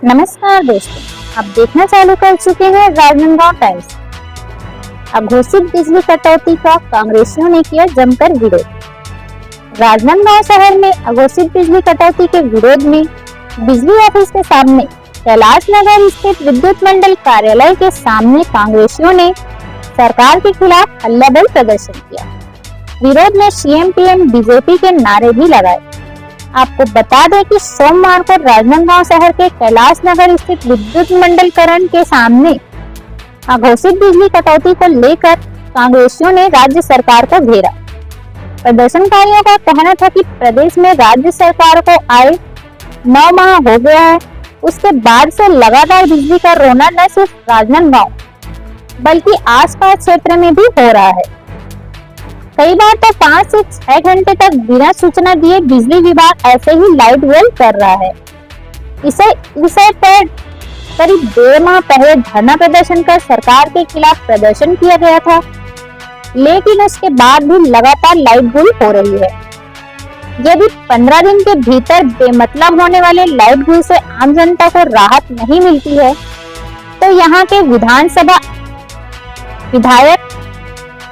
नमस्कार दोस्तों, आप देखना चालू कर चुके हैं राजनांदगांव टाइम्स। अघोषित बिजली कटौती का कांग्रेसियों ने किया जमकर विरोध। राजनांदगांव शहर में अघोषित बिजली कटौती के विरोध में बिजली ऑफिस के सामने कैलाश नगर स्थित विद्युत मंडल कार्यालय के सामने कांग्रेसियों ने सरकार के खिलाफ हल्लाबोल प्रदर्शन किया। विरोध में सीएम पीएम बीजेपी के नारे भी लगाए। आपको बता दें कि सोमवार को राजनांदगांव शहर के कैलाश नगर स्थित विद्युत मंडलकरण के सामने अघोषित बिजली कटौती को लेकर कांग्रेसियों ने राज्य सरकार को घेरा। प्रदर्शनकारियों का कहना था कि प्रदेश में राज्य सरकार को आए 9 माह हो गया है, उसके बाद से लगातार बिजली का रोना न सिर्फ राजनांदगांव बल्कि आसपास क्षेत्र में भी हो रहा है। कई बार तो 5 से 6 घंटे तक बिना सूचना दिए बिजली विभाग ऐसे ही लाइट गोल कर रहा है। इसे विषय पर करीब 1.5 माह पहले धरना प्रदर्शन कर सरकार के खिलाफ प्रदर्शन किया गया था, लेकिन उसके बाद भी लगातार लाइट गुल हो रही है। यदि 15 दिन के भीतर बेमतलब होने वाले लाइट गुल से आम जनता को राहत नहीं मिलती है तो यहाँ के विधानसभा विधायक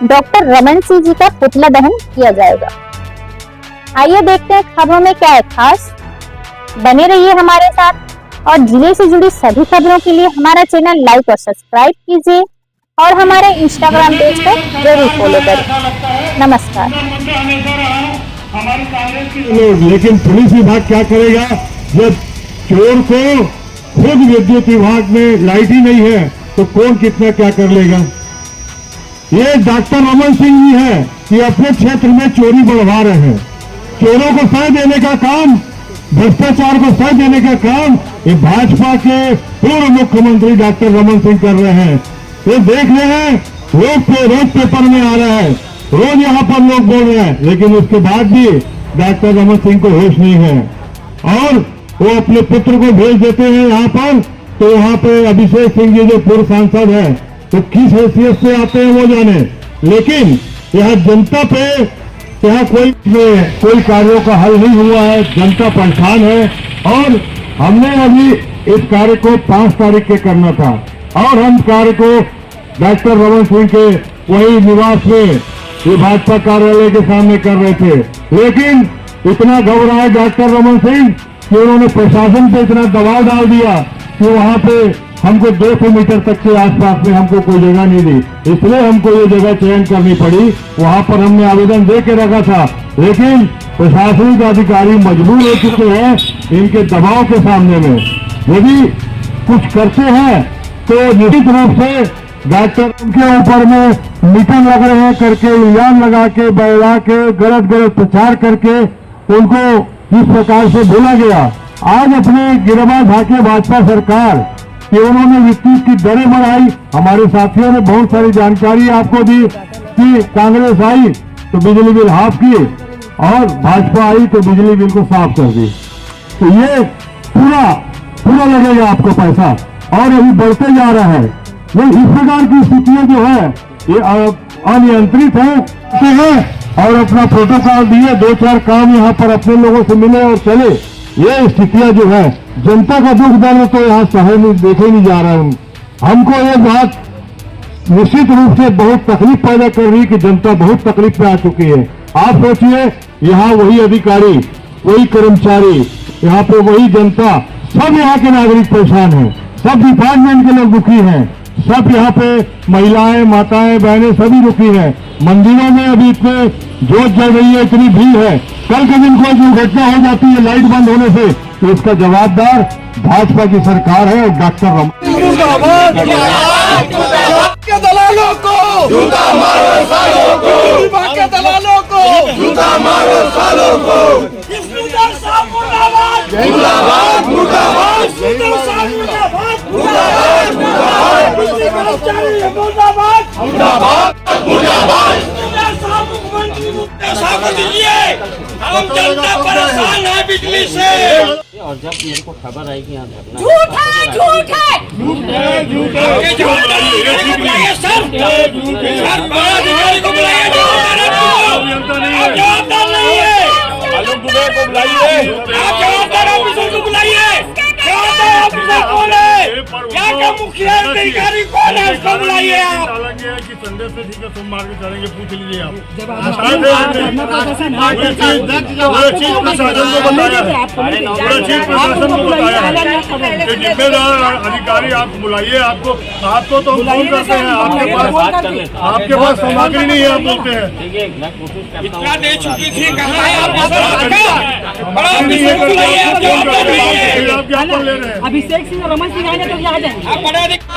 डॉक्टर रमन सिंह जी का पुतला दहन किया जाएगा। आइए देखते हैं खबरों में क्या है खास। बने रहिए हमारे साथ और जिले से जुड़ी सभी खबरों के लिए हमारा चैनल लाइक और सब्सक्राइब कीजिए और हमारे इंस्टाग्राम पेज को जरूर फॉलो करें। नमस्कार। लेकिन पुलिस विभाग क्या करेगा जब चोर को खुद विद्युत विभाग में लाइट ही नहीं है तो कौन कितना क्या कर लेगा। ये डॉक्टर रमन सिंह जी है कि अपने क्षेत्र में चोरी बढ़वा रहे हैं। चोरों को सह देने का काम, भ्रष्टाचार को सह देने का काम ये भाजपा के पूर्व मुख्यमंत्री डॉक्टर रमन सिंह कर रहे हैं। ये देख रहे हैं रोज पेपर में आ रहा है, रोज यहाँ पर लोग बोल रहे हैं, लेकिन उसके बाद भी डॉक्टर रमन सिंह को होश नहीं है और वो अपने पुत्र को भेज देते हैं यहाँ पर। तो यहाँ पे अभिषेक सिंह जी जो पूर्व सांसद है तो किस हैसियत से आते हैं वो जाने, लेकिन यहाँ जनता पे यहाँ कोई कार्यों का हल नहीं हुआ है। जनता परेशान है और हमने अभी इस कार्य को 5 तारीख के करना था और हम कार्य को डॉक्टर रमन सिंह के वही निवास में ये भाजपा कार्यालय के सामने कर रहे थे, लेकिन इतना घबराए डॉक्टर रमन सिंह कि उन्होंने प्रशासन पे इतना दबाव डाल दिया कि वहां पे हमको 200 मीटर तक के आसपास में हमको कोई जगह नहीं दी, इसलिए हमको ये जगह चयन करनी पड़ी। वहां पर हमने आवेदन दे के रखा था, लेकिन प्रशासनिक अधिकारी मजबूर हो चुके हैं इनके दबाव के सामने में। यदि कुछ करते हैं तो निश्चित रूप से डॉक्टर उनके ऊपर में मीटिंग लग रहे हैं करके, इल्जाम लगा के, बहला के, गलत प्रचार करके उनको इस प्रकार से बोला गया। आज अपने गिरबान भाके भाजपा सरकार कि उन्होंने विद्युत की दरें बढ़ाई। हमारे साथियों ने बहुत सारी जानकारी आपको दी कि कांग्रेस आई तो बिजली बिल हाफ किए और भाजपा आई तो बिजली बिल को साफ कर दी। तो ये पूरा लगेगा आपको पैसा और अभी बढ़ते जा रहा है। ये इस प्रकार की स्थितियां जो है ये अनियंत्रित है और अपना प्रोटोकॉल दिए, 2-4 काम यहाँ पर अपने लोगों से मिले और चले। ये स्थितियां जो है जनता का दुख दर्द तो यहाँ शहर में देखे नहीं जा रहा है। हमको ये बात निश्चित रूप से बहुत तकलीफ पैदा कर रही कि जनता बहुत तकलीफ में आ चुकी है। आप सोचिए यहाँ वही अधिकारी, वही कर्मचारी, यहाँ पे वही जनता, सब यहाँ के नागरिक परेशान हैं, सब डिपार्टमेंट के लोग दुखी हैं, सब यहाँ पे महिलाएं, माताएं, बहनें सभी दुखी हैं। मंदिरों में अभी इतने जोत जल रही है, इतनी भीड़ है। कल के दिन कोई दुर्घटना हो जाती है लाइट बंद होने से तो इसका जवाबदार भाजपा की सरकार है और डॉक्टर रमन के दलालों को जूता मारो, सालों को के दलालों को जूता मारो, सालों को मुर्दाबाद मुर्दाबाद मुर्दाबाद मुर्दाबाद मुर्दाबाद मुर्दाबाद मुर्दाबाद हम जनता परेशान है बिजली से। और जब मेरे को खबर आई कि यहाँ धरना झूठ है झूठ है झूठ है झूठ है झूठ है सर अधिकारी को बुलाइए, जवाबदार नहीं है, आलोक दुबे को बुलाइए, आप जवाबदार ऑफिसर को बुलाइए, जवाबदार ऑफिसर कौन है? यहाँ का मुखिया अधिकारी कौन है? उसको बुलाइए आप। कि संडे से ठीक है सोमवार को चलेंगे, पूछ लीजिए आप। जिम्मेदार अधिकारी आप बुलाइए, आपको तो हम फोन करते हैं, आपके पास सामग्री नहीं है, आप बोलते हैं ठीक है, मैं कोशिश करता इतना दे हूँ। चुकी थी, कहाँ है आपका बड़ा आप ज्ञापन ले रहे हैं। अभिषेक सिंह और रमन सिंह आएंगे तो यहाँ आ जाएंगे। आप बड़े अधिकारी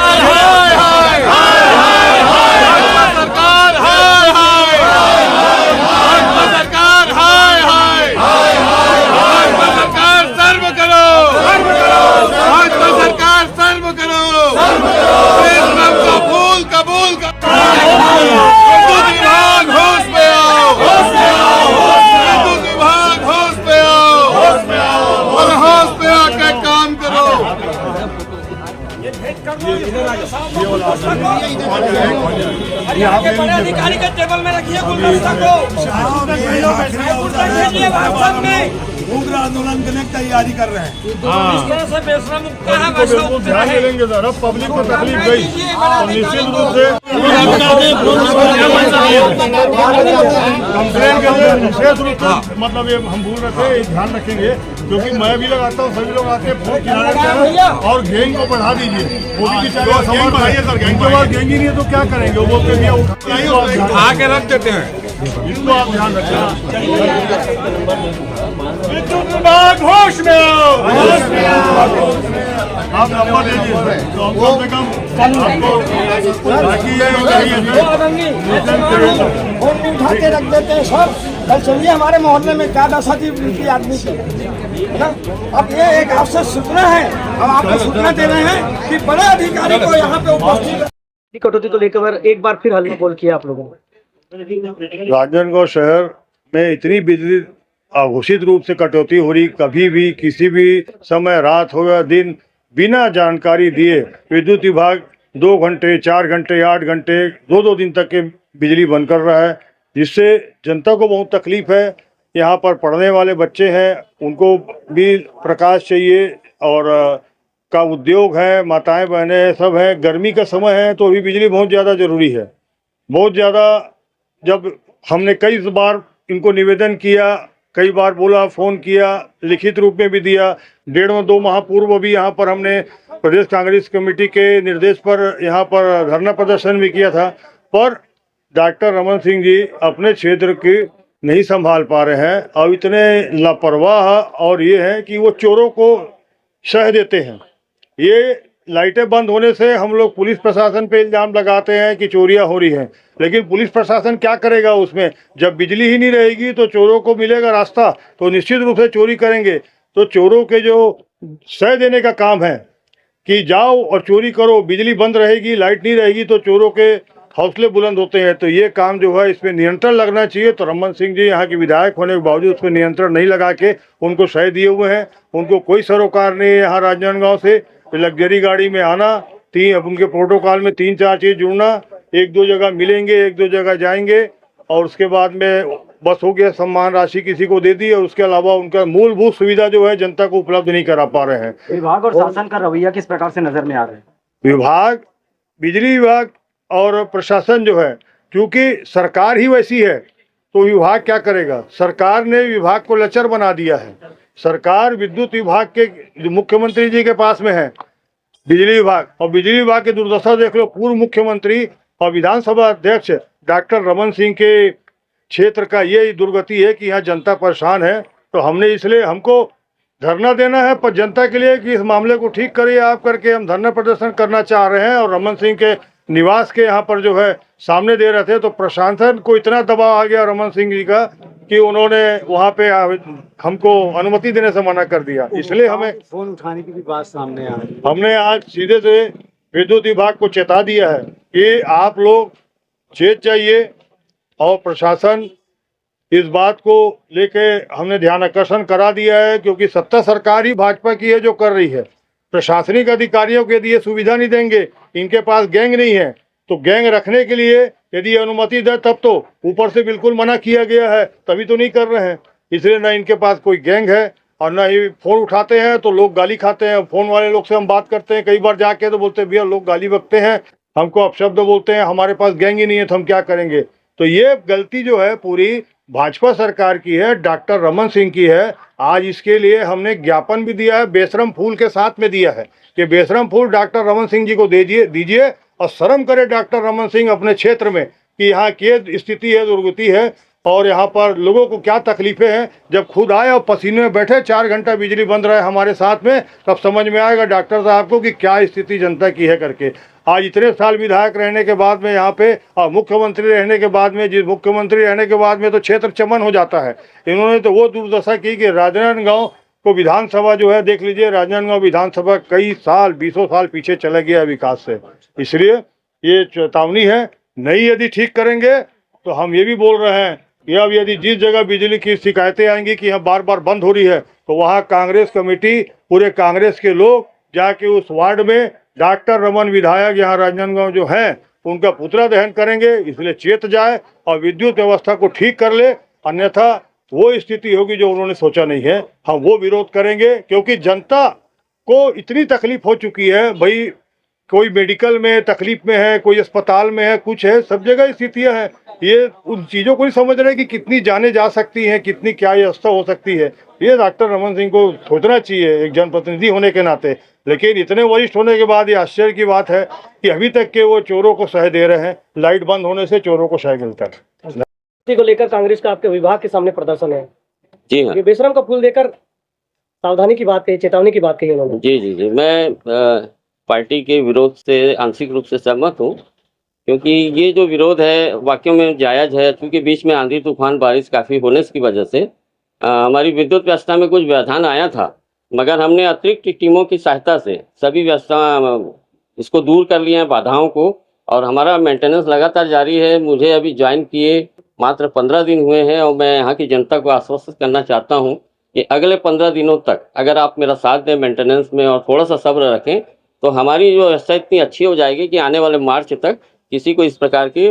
अधिकारी के टेबल में रखिए गुलदस्ता को। उग्र आंदोलन करने की तैयारी कर रहे हैं। इस तरह से बेशरम कहाँ बिल्कुल ध्यान में लेंगे सर, अब पब्लिक को तकलीफ गई तो निश्चित रूप से कंप्लेन के लिए विशेष रूप से मतलब ये हम भूल रहे थे, ध्यान रखेंगे क्योंकि मैं भी लगाता हूँ, सभी लोग आते हैं, फोन किनारे पे और गैंग को बढ़ा दीजिए। वो भी बेचारे गैंग के बाद गैंग ही नहीं है तो क्या करेंगे, वो बोलते हैं आके रख देते हैं। इसको आप ध्यान रखें। विद्युत विभाग होश में आओ। आप नंबर दे दीजिए तो हम कम से कम बाकी ये फोन उठा के रख देते हैं सब। कल चलिए हमारे मोहल्ले में क्या दशा थी उनकी आदमी की, है ना? अब ये एक आपसे सूचना है, अब आपको सूचना दे रहे हैं कि बड़े अधिकारी को यहाँ पे उपस्थित कटौती तो लेकर एक बार फिर हल्ला बोल किया आप लोगों ने। राजनांदगांव शहर में इतनी बिजली अघोषित रूप से कटौती हो रही, कभी भी किसी भी समय रात हो या दिन बिना जानकारी दिए विद्युत विभाग 2 घंटे 4 घंटे 8 घंटे 2-2 दिन तक के बिजली बंद कर रहा है, जिससे जनता को बहुत तकलीफ है। यहाँ पर पढ़ने वाले बच्चे हैं, उनको भी प्रकाश चाहिए और का उद्योग है, माताएं बहनें हैं, सब हैं। गर्मी का समय है तो अभी बिजली बहुत ज़्यादा ज़रूरी है, बहुत ज़्यादा। जब हमने कई बार इनको निवेदन किया, कई बार बोला, फ़ोन किया, लिखित रूप में भी दिया। 1.5-2 माह पूर्व भी यहाँ पर हमने प्रदेश कांग्रेस कमेटी के निर्देश पर यहाँ पर धरना प्रदर्शन भी किया था, पर डॉक्टर रमन सिंह जी अपने क्षेत्र की नहीं संभाल पा रहे हैं और इतने लापरवाह और ये है कि वो चोरों को शह देते हैं। ये लाइटें बंद होने से हम लोग पुलिस प्रशासन पे इल्ज़ाम लगाते हैं कि चोरियां हो रही हैं, लेकिन पुलिस प्रशासन क्या करेगा उसमें? जब बिजली ही नहीं रहेगी तो चोरों को मिलेगा रास्ता, तो निश्चित रूप से चोरी करेंगे। तो चोरों के जो शह देने का काम है कि जाओ और चोरी करो, बिजली बंद रहेगी, लाइट नहीं रहेगी तो चोरों के हौसले बुलंद होते हैं। तो ये काम जो है, इस पर नियंत्रण लगना चाहिए। तो रमन सिंह जी यहाँ के विधायक होने के बावजूद उस पर नियंत्रण नहीं लगा के उनको शह दिए हुए हैं। उनको कोई सरोकार नहीं है यहाँ राजनांदगांव से लग्जरी गाड़ी में आना, अब उनके प्रोटोकॉल में 3-4 चीज़ जुड़ना, 1-2 जगह मिलेंगे, 1-2 जगह जाएंगे और उसके बाद में बस हो गया, सम्मान राशि किसी को दे दी और उसके अलावा उनका मूलभूत सुविधा जो है जनता को उपलब्ध नहीं करा पा रहे हैं। विभाग और शासन का रवैया किस प्रकार से नजर में आ रहा है? विभाग, बिजली विभाग और प्रशासन जो है, क्योंकि सरकार ही वैसी है तो विभाग क्या करेगा? सरकार ने विभाग को लचर बना दिया है। सरकार विद्युत विभाग के मुख्यमंत्री जी के पास में है बिजली विभाग, और बिजली विभाग की दुर्दशा देख लो। पूर्व मुख्यमंत्री और विधानसभा अध्यक्ष डॉक्टर रमन सिंह के क्षेत्र का ये दुर्गति है कि यहाँ जनता परेशान है। तो हमने इसलिए, हमको धरना देना है पर जनता के लिए कि इस मामले को ठीक करिए आप करके हम धरना प्रदर्शन करना चाह रहे हैं। और रमन सिंह के निवास के यहाँ पर जो है सामने दे रहे थे, तो प्रशासन को इतना दबाव आ गया रमन सिंह जी का कि उन्होंने वहाँ पे हमको अनुमति देने से मना कर दिया। इसलिए हमें फोन उठाने की भी बात सामने आ रही है। हमने आज सीधे से विद्युत विभाग को चेता दिया है कि आप लोग चेत जाइए, और प्रशासन इस बात को लेके हमने ध्यान आकर्षण करा दिया है, क्योंकि सत्ता सरकार ही भाजपा की है जो कर रही है। प्रशासनिक अधिकारियों के लिए सुविधा नहीं देंगे, इनके पास गैंग नहीं है, तो गैंग रखने के लिए यदि अनुमति दे तब तो, ऊपर से बिल्कुल मना किया गया है तभी तो नहीं कर रहे हैं। इसलिए ना इनके पास कोई गैंग है और न ही फोन उठाते हैं तो लोग गाली खाते हैं। फोन वाले लोग से हम बात करते हैं, कई बार जाके तो बोलते हैं भैया लोग गाली बकते हैं, हमको अपशब्द बोलते हैं, हमारे पास गैंग ही नहीं है तो हम क्या करेंगे। तो ये गलती जो है पूरी भाजपा सरकार की है, डॉक्टर रमन सिंह की है। आज इसके लिए हमने ज्ञापन भी दिया है, बेशरम फूल के साथ में दिया है कि बेशरम फूल डॉक्टर रमन सिंह जी को दीजिए और शर्म करे डॉक्टर रमन सिंह अपने क्षेत्र में कि यहाँ की स्थिति है, दुर्गति है और यहाँ पर लोगों को क्या तकलीफें हैं। जब खुद आए और पसीने में बैठे, 4 घंटा बिजली बंद रहे हमारे साथ में, तब समझ में आएगा डॉक्टर साहब को कि क्या स्थिति जनता की है करके। आज इतने साल विधायक रहने के बाद में यहाँ पे और मुख्यमंत्री रहने के बाद में, जिस मुख्यमंत्री रहने के बाद में तो क्षेत्र चमन हो जाता है। इन्होंने तो वो दुर्दशा की कि राजनांदगांव को विधानसभा जो है, देख लीजिए राजनांदगांव विधानसभा कई साल 20 साल पीछे चला गया विकास से। इसलिए ये चेतावनी है, नहीं यदि ठीक करेंगे तो हम ये भी बोल रहे हैं कि अब यदि जिस जगह बिजली की शिकायतें आएंगी कि यहाँ बार बार बंद हो रही है, तो वहाँ कांग्रेस कमेटी, पूरे कांग्रेस के लोग जाके उस वार्ड में डॉक्टर रमन विधायक यहाँ राजनांदगांव जो हैं उनका पुतला दहन करेंगे। इसलिए चेत जाए और विद्युत व्यवस्था को ठीक कर ले, अन्यथा वो स्थिति होगी जो उन्होंने सोचा नहीं है। हम वो विरोध करेंगे क्योंकि जनता को इतनी तकलीफ हो चुकी है भाई, कोई मेडिकल में तकलीफ में है, कोई अस्पताल में है, कुछ है, सब जगह स्थितियां हैं। ये उन चीज़ों को नहीं समझ रहे कि कितनी जाने जा सकती हैं, कितनी क्या व्यवस्था हो सकती है। ये डॉक्टर रमन सिंह को सोचना चाहिए एक जनप्रतिनिधि होने के नाते। लेकिन इतने वरिष्ठ होने के बाद ये आश्चर्य की बात है कि अभी तक के वो चोरों को सह दे रहे हैं। लाइट बंद होने से चोरों को सह मिलता है। को लेकर कांग्रेस का आपके विभाग के सामने प्रदर्शन है। जी हाँ, ये बेशरम का फूल देकर सावधानी की बात कही, चेतावनी की बात कही उन्होंने। जी, मैं पार्टी के विरोध से आंशिक रूप से सहमत हूँ, क्योंकि ये जो विरोध है वाकई में जायज़ है। क्योंकि बीच में आंधी तूफान बारिश काफ़ी होने की वजह से हमारी विद्युत व्यवस्था में कुछ व्यवधान आया था, मगर हमने अतिरिक्त टीमों की सहायता से सभी व्यवस्था इसको दूर कर लिए हैं, बाधाओं को, और हमारा मेंटेनेंस लगातार जारी है। मुझे अभी ज्वाइन किए मात्र 15 दिन हुए हैं और मैं यहाँ की जनता को आश्वस्त करना चाहता हूँ कि अगले 15 दिनों तक अगर आप मेरा साथ दें मेंटेनेंस में और थोड़ा सा सब्र रखें, तो हमारी जो व्यवस्था इतनी अच्छी हो जाएगी कि आने वाले मार्च तक किसी को इस प्रकार की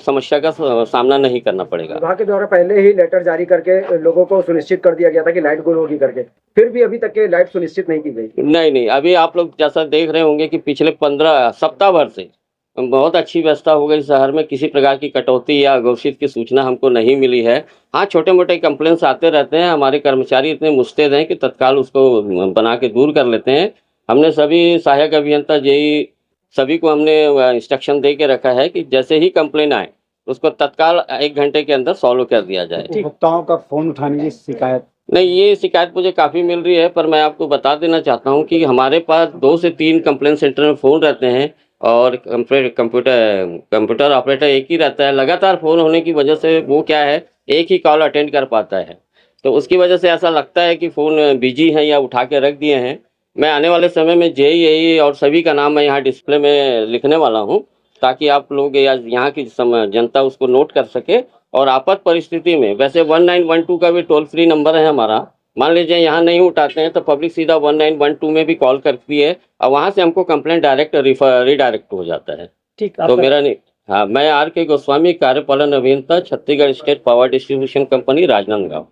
समस्या का सामना नहीं करना पड़ेगा। विभाग के द्वारा पहले ही लेटर जारी करके लोगों को सुनिश्चित कर दिया गया था कि लाइट गुल होगी करके, फिर भी अभी तक के लाइट सुनिश्चित नहीं की गई। नहीं, अभी आप लोग जैसा देख रहे होंगे कि पिछले 15 सप्ताह भर से बहुत अच्छी व्यवस्था हो गई शहर में। किसी प्रकार की कटौती या घोषित की सूचना हमको नहीं मिली है। हाँ, छोटे मोटे कंप्लेंट्स आते रहते हैं, हमारे कर्मचारी इतने मुस्तैद हैं कि तत्काल उसको बना के दूर कर लेते हैं। हमने सभी सहायक अभियंता जेई सभी को हमने इंस्ट्रक्शन दे के रखा है कि जैसे ही कंप्लेन आए उसको तत्काल 1 घंटे के अंदर सॉल्व कर दिया जाए। उपभोक्ताओं का फोन उठाने की शिकायत नहीं, ये शिकायत मुझे काफ़ी मिल रही है, पर मैं आपको बता देना चाहता हूँ कि हमारे पास 2 से 3 कंप्लेंट सेंटर में फ़ोन रहते हैं और कंप्यूटर ऑपरेटर एक ही रहता है। लगातार फ़ोन होने की वजह से वो क्या है, एक ही कॉल अटेंड कर पाता है, तो उसकी वजह से ऐसा लगता है कि फ़ोन बिजी है या उठा के रख दिए हैं। मैं आने वाले समय में जेई और सभी का नाम मैं यहाँ डिस्प्ले में लिखने वाला हूँ, ताकि आप लोग या यहाँ की जनता उसको नोट कर सके। और आपात परिस्थिति में वैसे 1912 का भी टोल फ्री नंबर है हमारा। मान लीजिए यहाँ नहीं उठाते हैं तो पब्लिक सीधा 1912 में भी कॉल करती है और वहाँ से हमको कंप्लेंट डायरेक्ट रिडायरेक्ट हो जाता है। ठीक, तो मेरा नहीं, हाँ, मैं आर के गोस्वामी, कार्यपालन अभियंता, Chhattisgarh state power distribution company, Rajnandgaon.